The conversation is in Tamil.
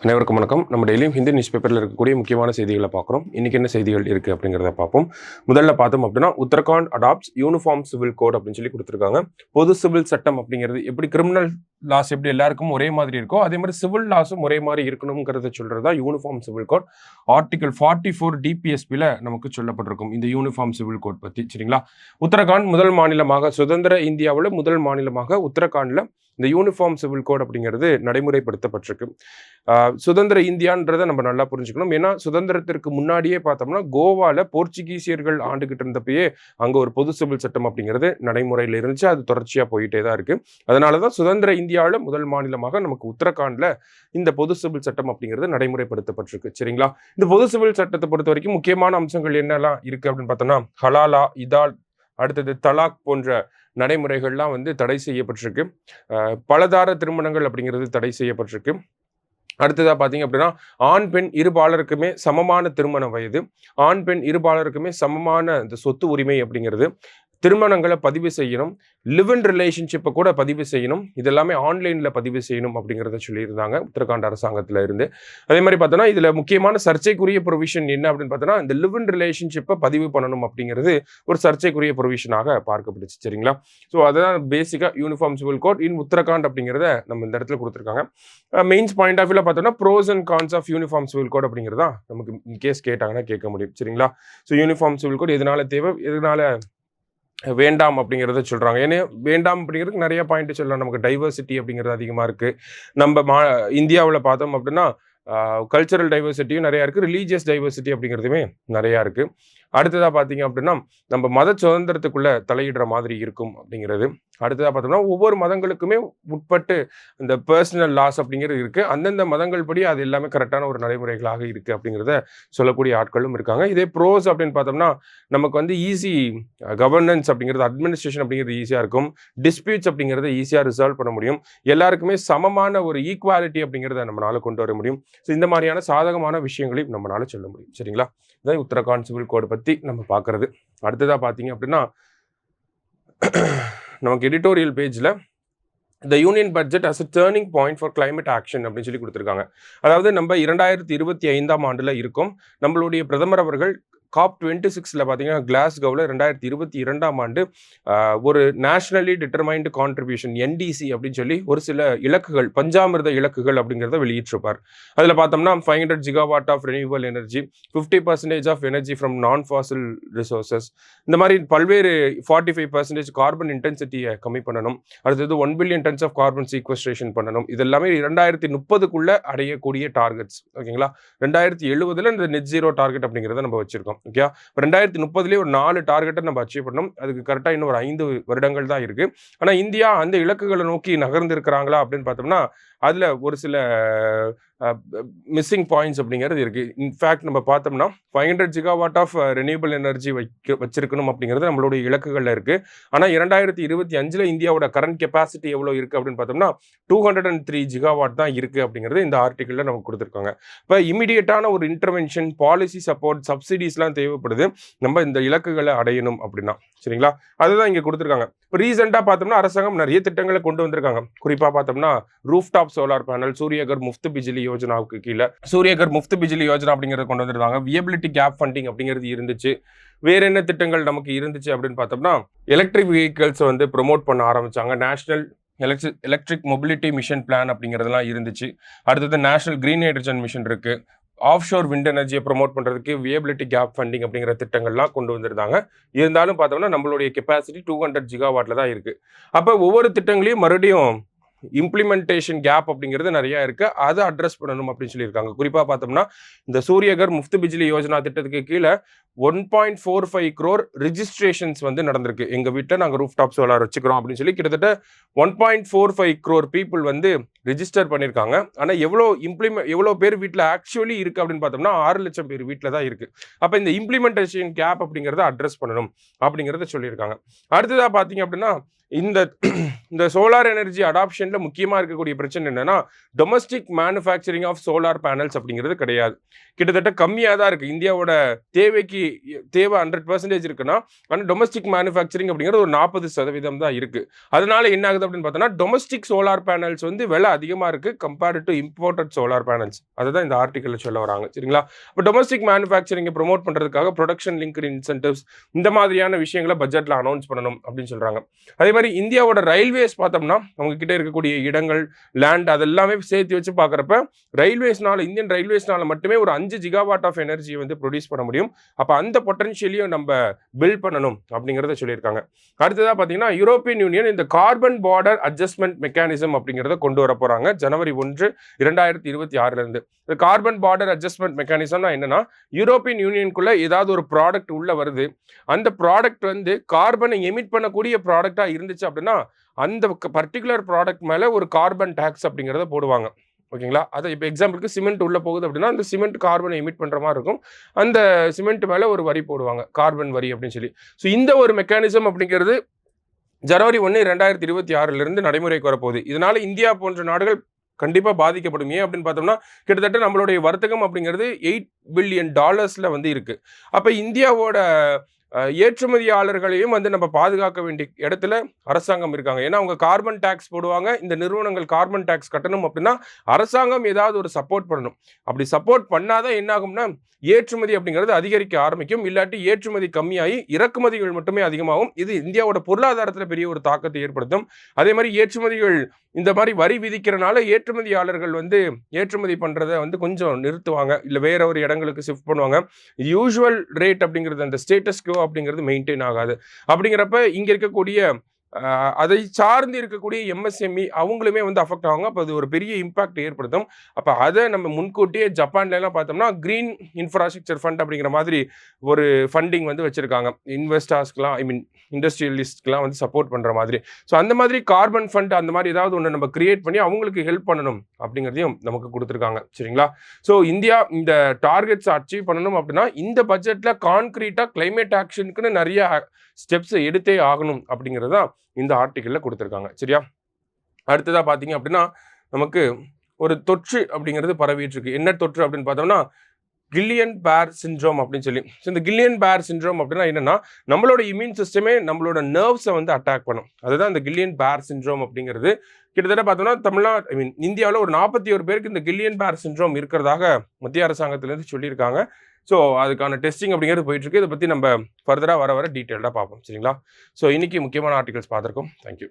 அனைவருக்கும் வணக்கம். நம்ம டெய்லியும் ஹிந்தி நியூஸ் பேப்பரில் இருக்கக்கூடிய முக்கியமான செய்திகளை பார்க்குறோம். இன்றைக்கி என்ன செய்திகள் இருக்குது அப்படிங்கிறத பார்ப்போம். முதல்ல பார்த்தோம் அப்படின்னா, Uttarakhand adopts uniform civil code அப்படின்னு சொல்லி கொடுத்துருக்காங்க. பொது சிவில் சட்டம் அப்படிங்கிறது எப்படி கிரிமினல் லாஸ் எப்படி எல்லாருக்கும் ஒரே மாதிரி இருக்கோ, அதே மாதிரி சிவில் லாஸும் ஒரே மாதிரி இருக்கணுங்கிறத சொல்கிறதா யூனிஃபார்ம் சிவில் கோட். ஆர்டிகல் 44 டிபிஎஸ்பியில் நமக்கு சொல்லப்பட்டிருக்கும் இந்த யூனிஃபார்ம் சிவில் கோட் பற்றி. சரிங்களா? உத்தரகாண்ட் முதல் மாநிலமாக, சுதந்திர இந்தியாவில் முதல் மாநிலமாக உத்தரகாண்டில் இந்த யூனிஃபார்ம் சிவில் கோட் அப்படிங்கிறது நடைமுறைப்படுத்தப்பட்டிருக்கு. சுதந்திர இந்தியான்றதை நம்ம நல்லா புரிஞ்சுக்கணும். ஏன்னா சுதந்திரத்திற்கு முன்னாடியே பார்த்தோம்னா கோவாவில் போர்ச்சுகீசியர்கள் ஆண்டுகிட்டு இருந்தப்பயே அங்கே ஒரு பொது சிவில் சட்டம் அப்படிங்கிறது நடைமுறையில் இருந்துச்சு. அது தொடர்ச்சியாக போயிட்டே தான் இருக்கு. அதனால தான் சுதந்திர இந்தியாவில் முதல் மாநிலமாக நமக்கு உத்தரகாண்டில் இந்த பொது சிவில் சட்டம் அப்படிங்கிறது நடைமுறைப்படுத்தப்பட்டிருக்கு. சரிங்களா? இந்த பொது சிவில் சட்டத்தை பொறுத்த வரைக்கும் முக்கியமான அம்சங்கள் என்னெல்லாம் இருக்கு அப்படின்னு பார்த்தோம்னா, ஹலாலா, இதால், அடுத்தது தலாக் போன்ற நடைமுறைகள்லாம் தடை செய்யப்பட்டிருக்கு. பலதார திருமணங்கள் அப்படிங்கிறது தடை செய்யப்பட்டிருக்கு. அடுத்ததாக பார்த்தீங்க அப்படின்னா, ஆண் பெண் இருபாலருக்குமே சமமான திருமண வயது, ஆண் பெண் இருபாலருக்குமே சமமான இந்த சொத்து உரிமை அப்படிங்கிறது, திருமணங்களை பதிவு செய்யணும், லிவ் இன் ரிலேஷன்ஷிப்பை கூட பதிவு செய்யணும், இதெல்லாமே ஆன்லைனில் பதிவு செய்யணும் அப்படிங்கிறத சொல்லியிருந்தாங்க உத்தரகாண்ட் அரசாங்கத்தில் இருந்து. அதே மாதிரி பார்த்தோன்னா இதில் முக்கியமான சர்ச்சைக்குரிய ப்ரொவிஷன் என்ன அப்படின்னு பார்த்தோன்னா, இந்த லிவ் இன் ரிலேஷன்ஷிப்பை பதிவு பண்ணணும் அப்படிங்கிறது ஒரு சர்ச்சைக்குரிய ப்ரொவிஷனாக பார்க்கப்படுச்சு. சரிங்களா? ஸோ அதுதான் பேசிக்காக யூனிஃபார்ம் சிவில் கோட் இன் உத்தரகாண்ட் அப்படிங்கிறத நம்ம இந்த இடத்துல கொடுத்துருக்காங்க. மெயின்ஸ் பாயிண்ட் ஆஃப் வியூவில் பார்த்தோன்னா pros and cons of uniform civil code அப்படிங்கிறதா நமக்கு இன்கேஸ் கேட்டாங்கன்னா கேட்க முடியும். சரிங்களா? ஸோ யூனிஃபார்ம் சிவில் கோட் எதனால தேவை, எதனால வேண்டாம் அப்படிங்கிறத சொல்கிறாங்க. ஏன்னா வேண்டாம் அப்படிங்கிறதுக்கு நிறைய பாயிண்ட் சொல்லலாம். நமக்கு டைவர்சிட்டி அப்படிங்கிறது அதிகமாக இருக்குது. நம்ம இந்தியாவில் பார்த்தோம் அப்படின்னா கல்ச்சரல் டைவர்சிட்டியும் நிறையா இருக்குது, ரிலீஜியஸ் டைவர்சிட்டி அப்படிங்கிறதுமே நிறையா இருக்குது. அடுத்ததாக பார்த்தீங்க அப்படின்னா நம்ம மத சுதந்திரத்துக்குள்ளே தலையிடுற மாதிரி இருக்கும் அப்படிங்கிறது. அடுத்ததாக பார்த்தோம்னா ஒவ்வொரு மதங்களுக்குமே உட்பட்டு இந்த பர்சனல் லாஸ் அப்படிங்கிறது இருக்குது. அந்தந்த மதங்கள் படி அது எல்லாமே கரெக்டான ஒரு நடைமுறைகளாக இருக்குது அப்படிங்கிறத சொல்லக்கூடிய ஆட்களும் இருக்காங்க. இதே ப்ரோஸ் அப்படின்னு பார்த்தோம்னா நமக்கு ஈஸி கவர்னன்ஸ் அப்படிங்கிறது, அட்மினிஸ்ட்ரேஷன் அப்படிங்கிறது ஈஸியாக இருக்கும், டிஸ்பியூட்ஸ் அப்படிங்கிறத ஈஸியாக ரிசால்வ் பண்ண முடியும், எல்லாருக்குமே சமமான ஒரு ஈக்குவாலிட்டி அப்படிங்கிறத நம்மளால கொண்டு வர முடியும். ஸோ இந்த மாதிரியான சாதகமான விஷயங்களையும் நம்மளால சொல்ல முடியும். சரிங்களா? இதான் உத்தரகாண்ட் சிவில் கோடு பற்றி நம்ம பார்க்கறது. அடுத்ததாக பார்த்தீங்க அப்படின்னா நமக்கு எடிட்டோரியல் பேஜில் the union budget as a turning point for climate action அப்படின்னு சொல்லி கொடுத்துருக்காங்க. அதாவது நம்ம 2025ஆம் ஆண்டில் இருக்கோம். நம்மளுடைய பிரதமர் அவர்கள் COP26 பார்த்தீங்கன்னா கிளாஸ்கோவில் 2022ஆம் ஆண்டு ஒரு நேஷனலி டிட்டர்மைன்டு கான்ட்ரிபியூஷன் NDC அப்படின்னு சொல்லி ஒரு சில இலக்குகள், பஞ்சாமிர்த இலக்குகள் அப்படிங்கிறத வெளியிட்டிருப்பார். அதில் பார்த்தோம்னா 500 GW of renewal energy, 50% of energy from non fossil resources, இந்த மாதிரி பல்வேறு 45% கார்பன் இன்டென்சிட்டியை கம்மி பண்ணணும். அடுத்தது 1 billion tons of carbon sequestration பண்ணணும். இதெல்லாமே 2030க்குள்ளே அடையக்கூடிய டார்கெட்ஸ். ஓகேங்களா? 2070 இந்த நெட் ஜீரோ டார்கெட் அப்படிங்கிறத நம்ம வச்சிருக்கோம். ஓகே, 2030 ஒரு 4 டார்கெட்டை நம்ம அச்சீவ் பண்ணணும். அதுக்கு கரெக்டாக இன்னும் ஒரு 5 வருடங்கள் தான் இருக்கு. ஆனால் இந்தியா அந்த இலக்குகளை நோக்கி நகர்ந்து இருக்கிறாங்களா அப்படின்னு பார்த்தோம்னா அதில் ஒரு சில மிஸ்ஸிங் பாயிண்ட்ஸ் அப்படிங்கிறது இருக்கு. இன்ஃபேக்ட் நம்ம பார்த்தோம்னா 500 GW ஆஃப் ரெனியூபிள் எனர்ஜி வச்சிருக்கணும் அப்படிங்கிறது நம்மளுடைய இலக்குகளில் இருக்கு. ஆனால் 2025 இந்தியாவோட கரண்ட் கெப்பாசிட்டி எவ்வளோ இருக்கு அப்படின்னு பார்த்தோம்னா 203 GW தான் இருக்கு அப்படிங்கிறது இந்த ஆர்டிக்கிளில் நமக்கு கொடுத்துருக்காங்க. இப்போ இமிடியேட்டான ஒரு இன்டர்வென்ஷன், பாலிசி சப்போர்ட், சப்சிடிஸ்லாம் தேவைப்படுது நம்ம இந்த இலக்குகளை அடையணும் அப்படின்னா. சரிங்களா? அதுதான் இங்கே கொடுத்துருக்காங்க. இப்போ ரீசெண்டாக பார்த்தோம்னா அரசாங்கம் நிறைய திட்டங்களை கொண்டு வந்திருக்காங்க. குறிப்பாக பார்த்தோம்னா ரூஃப்டாப் சோலார் பேனல், சூரியகர் முஃப்த் பிஜிலி யோஜனாவுக்கு கீழே சூரியகர் முஃப்த் பிஜிலி யோஜனா அப்படிங்கிறத கொண்டு வந்திருக்காங்க. வியபிலிட்டி கேப் ஃபண்டிங் அப்படிங்கிறது இருந்துச்சு. வேற என்ன திட்டங்கள் நமக்கு இருந்துச்சு அப்படின்னு பார்த்தோம்னா எலக்ட்ரிக் வெஹிக்கிள்ஸ் ப்ரொமோட் பண்ண ஆரம்பிச்சாங்க. National electric mobility mission plan அப்படிங்கிறதுலாம் இருந்துச்சு. அடுத்தது நேஷனல் கிரீன் ஹைட்ரஜன் மிஷன் இருக்கு. ஆஃப்ஷோர் விண்ட் எனர்ஜியை ப்ரொமோட் பண்ணுறதுக்கு வியபிலிட்டி கேப் ஃபண்டிங் அப்படிங்கிற திட்டங்கள்லாம் கொண்டு வந்திருந்தாங்க. இருந்தாலும் பார்த்தோம்னா நம்மளுடைய கெப்பாசிட்டி 200 GW தான் இருக்குது. அப்போ ஒவ்வொரு திட்டங்களையும் மறுபடியும் இம்ப்ளிமெண்டேஷன் கேப் அப்படிங்கிறது நிறையா இருக்குது, அதை அட்ரஸ் பண்ணணும் அப்படின்னு சொல்லியிருக்காங்க. குறிப்பாக பார்த்தோம்னா இந்த சூரியகர் முஃப்த் பிஜிலி யோஜனா திட்டத்துக்கு கீழே 1.45 crore ரிஜிஸ்ட்ரேஷன்ஸ் நடந்திருக்கு. எங்கள் வீட்டில் நாங்கள் ரூஃப்டாப் சோலார் வச்சுக்கிறோம் அப்படின்னு சொல்லி கிட்டத்தட்ட 1.45 crore பீப்புள் ரிஜிஸ்டர் பண்ணியிருக்காங்க. ஆனால் எவ்வளோ பேர் வீட்டில் ஆக்சுவலி இருக்குது அப்படின்னு பார்த்தோம்னா 6 லட்சம் பேர் வீட்டில் தான் இருக்குது. அப்போ இந்த இம்ப்ளிமெண்டேஷன் கேப் அப்படிங்கிறத அட்ரஸ் பண்ணணும் அப்படிங்கிறத சொல்லியிருக்காங்க. அடுத்ததாக பார்த்தீங்க அப்படின்னா இந்த சோலார் எனர்ஜி அடாப்ஷனில் முக்கியமாக இருக்கக்கூடிய பிரச்சனை என்னன்னா domestic manufacturing of solar panels அப்படிங்கிறது கிடையாது. கிட்டத்தட்ட கம்மியாக தான் இருக்குது. இந்தியாவோட தேவைக்கு தேவை 100% இருக்குன்னா, ஆனால் டொமஸ்டிக் மேனுஃபேக்சரிங் அப்படிங்கிறது ஒரு 40% தான் இருக்கு. அதனால என்ன ஆகுது அப்படின்னு பார்த்தோம்னா, டொமஸ்டிக் சோலார் பேனல்ஸ் வந்து விலை அதிகமா இருக்கு compared to imported solar panels. அதுதான் இந்த ஆர்டிக்கல்ல சொல்ல வராங்க. சரிங்களா? இப்போ டொமஸ்டிக் மேனுஃபேக்சரிங்கை ப்ரொமோட் பண்றதுக்காக ப்ரொடக்ஷன் லிங்க்டு இன்சென்டிவ்ஸ் இந்த மாதிரியான விஷயங்களை பட்ஜெட்ல அனௌன்ஸ் பண்ணணும் அப்படின்னு சொல்றாங்க. அதே மாதிரி இந்தியாவோட ரயில்வேஸ் பார்த்தோம்னா, அவங்க கிட்ட இருக்கக்கூடிய இடங்கள், லேண்ட் அதெல்லாமே சேர்த்து வச்சு பார்க்குறப்ப ரயில்வேஸ்னால இந்தியன் ரயில்வேஸ்னால மட்டுமே ஒரு 5 ஜிகாவாட் ஆஃப் எனர்ஜி வந்து ப்ரொடியூஸ் பண்ண முடியும். அப்போ அந்த பொட்டன்ஷியலையும் நம்ம பில்ட் பண்ணணும் அப்படிங்கிறத சொல்லியிருக்காங்க. அடுத்ததாக பார்த்தீங்கன்னா, யூரோப்பியன் யூனியன் இந்த கார்பன் பார்டர் அட்ஜஸ்ட்மெண்ட் மெக்கானிசம் அப்படிங்கிறத கொண்டு வர போறாங்க ஜனவரி 1, 2026 இருந்து. இந்த கார்பன் பார்டர் அட்ஜஸ்ட்மெண்ட் மெக்கானிசம்னா என்னன்னா, யூரோப்பியன் யூனியனுக்குள்ள ஏதாவது ஒரு ப்ராடக்ட் உள்ள வருது, அந்த ப்ராடக்ட் வந்து கார்பனை எமிட் பண்ணக்கூடிய ப்ராடக்டா இருந்துச்சு அப்படின்னா, அந்த பர்டிகுலர் ப்ராடக்ட் மேல ஒரு கார்பன் டாக்ஸ் அப்படிங்கிறத போடுவாங்க. ஓகேங்களா? அதை இப்போ எக்ஸாம்பிளுக்கு சிமெண்ட் உள்ள போகுது அப்படின்னா, அந்த சிமெண்ட் கார்பனை எமிட் பண்ற மாதிரி இருக்கும். அந்த சிமெண்ட் மேல ஒரு வரி போடுவாங்க, கார்பன் வரி அப்படின்னு சொல்லி. ஸோ இந்த ஒரு மெக்கானிசம் அப்படிங்கிறது ஜனவரி 1, 2026 இருந்து நடைமுறைக்கு வரப்போகுது. இதனால இந்தியா போன்ற நாடுகள் கண்டிப்பா பாதிக்கப்படும். ஏன் அப்படின்னு பார்த்தோம்னா, கிட்டத்தட்ட நம்மளுடைய வர்த்தகம் அப்படிங்கிறது $8 பில்லியன் வந்து இருக்கு. அப்ப இந்தியாவோட ஏற்றுமதியாளர்களையும் வந்து நம்ம பாதுகாக்க வேண்டிய இடத்துல அரசாங்கம் இருக்காங்க. ஏன்னா அவங்க கார்பன் டாக்ஸ் போடுவாங்க. இந்த நிறுவனங்கள் கார்பன் டாக்ஸ் கட்டணும் அப்படின்னா அரசாங்கம் ஏதாவது ஒரு சப்போர்ட் பண்ணணும். அப்படி சப்போர்ட் பண்ணாதான் என்ன ஆகும்னா, ஏற்றுமதி அப்படிங்கிறது அதிகரிக்க ஆரம்பிக்கும். இல்லாட்டி ஏற்றுமதி கம்மியாகி இறக்குமதிகள் மட்டுமே அதிகமாகும். இது இந்தியாவோட பொருளாதாரத்தில் பெரிய ஒரு தாக்கத்தை ஏற்படுத்தும். அதே மாதிரி ஏற்றுமதிகள் இந்த மாதிரி வரி விதிக்கிறனால ஏற்றுமதியாளர்கள் வந்து ஏற்றுமதி பண்றதை வந்து கொஞ்சம் நிறுத்துவாங்க, இல்லை வேற ஒரு இடங்களுக்கு ஷிஃப்ட் பண்ணுவாங்க. யூசுவல் ரேட் அப்படிங்கிறது அந்த ஸ்டேட்டஸ் கோ அப்படிங்கிறது மெயின்டைன் ஆகாது. அப்படிங்கிறப்ப இங்க இருக்கக்கூடிய அதை சார்ந்து இருக்கக்கூடிய எம்எஸ்எம்இ அவங்களுமே வந்து அஃபெக்ட் ஆவாங்க. அப்போ அது ஒரு பெரிய இம்பாக்ட் ஏற்படுத்தும். அப்போ அதை நம்ம முன்கூட்டியே ஜப்பான்ல எல்லாம் பார்த்தோம்னா கிரீன் இன்ஃப்ராஸ்ட்ரக்சர் ஃபண்ட் அப்படிங்கிற மாதிரி ஒரு ஃபண்டிங் வந்து வச்சிருக்காங்க. இன்வெஸ்டர்ஸ்க்குலாம் இண்டஸ்ட்ரியலிஸ்ட்லாம் வந்து சப்போர்ட் பண்ற மாதிரி. ஸோ அந்த மாதிரி கார்பன் ஃபண்ட் அந்த மாதிரி ஏதாவது ஒன்று நம்ம கிரியேட் பண்ணி அவங்களுக்கு ஹெல்ப் பண்ணணும் அப்படிங்கிறதையும் நமக்கு கொடுத்துருக்காங்க. சரிங்களா? ஸோ இந்தியா இந்த டார்கெட்ஸ் அச்சீவ் பண்ணணும் அப்படின்னா இந்த பட்ஜெட்ல கான்கிரீட்டா கிளைமேட் ஆக்ஷனுக்குன்னு நிறைய ஸ்டெப்ஸ் எடுத்தே ஆகணும் அப்படிங்கிறது தான் இந்த ஆர்டிக்கல்ல கொடுத்துருக்காங்க. சரியா? அடுத்ததா பார்த்தீங்க அப்படின்னா, நமக்கு ஒரு தொற்று அப்படிங்கிறது பரவிட்டு இருக்கு. என்ன தொற்று அப்படின்னு பார்த்தோம்னா, கில்லியன் பேர் சிண்ட்ரோம் அப்படின்னு சொல்லி. ஸோ இந்த கில்லியன் பேர் சிண்ட்ரோம் அப்படின்னா என்னன்னா, நம்மளோட இம்யூன் சிஸ்டமே நம்மளோட நர்வ்ஸை வந்து அட்டாக் பண்ணும். அதுதான் இந்த கில்லியன் பேர் சிண்ட்ரோம் அப்படிங்கிறது. கிட்டத்தட்ட பார்த்தோம்னா இந்தியாவில் ஒரு 41 பேருக்கு இந்த கில்லியன் பேர் சிண்ட்ரோம் இருக்கிறதாக மத்திய அரசாங்கத்திலேருந்து சொல்லியிருக்காங்க. ஸோ அதுக்கான டெஸ்டிங் அப்படிங்கிறது போயிட்டு இருக்கு. இதை பற்றி நம்ம ஃபர்தராக வர டீட்டெயில்டாக பார்ப்போம். சரிங்களா? ஸோ இன்னைக்கு முக்கியமான ஆர்டிகல்ஸ் பார்த்துருக்கோம். தேங்க்யூ.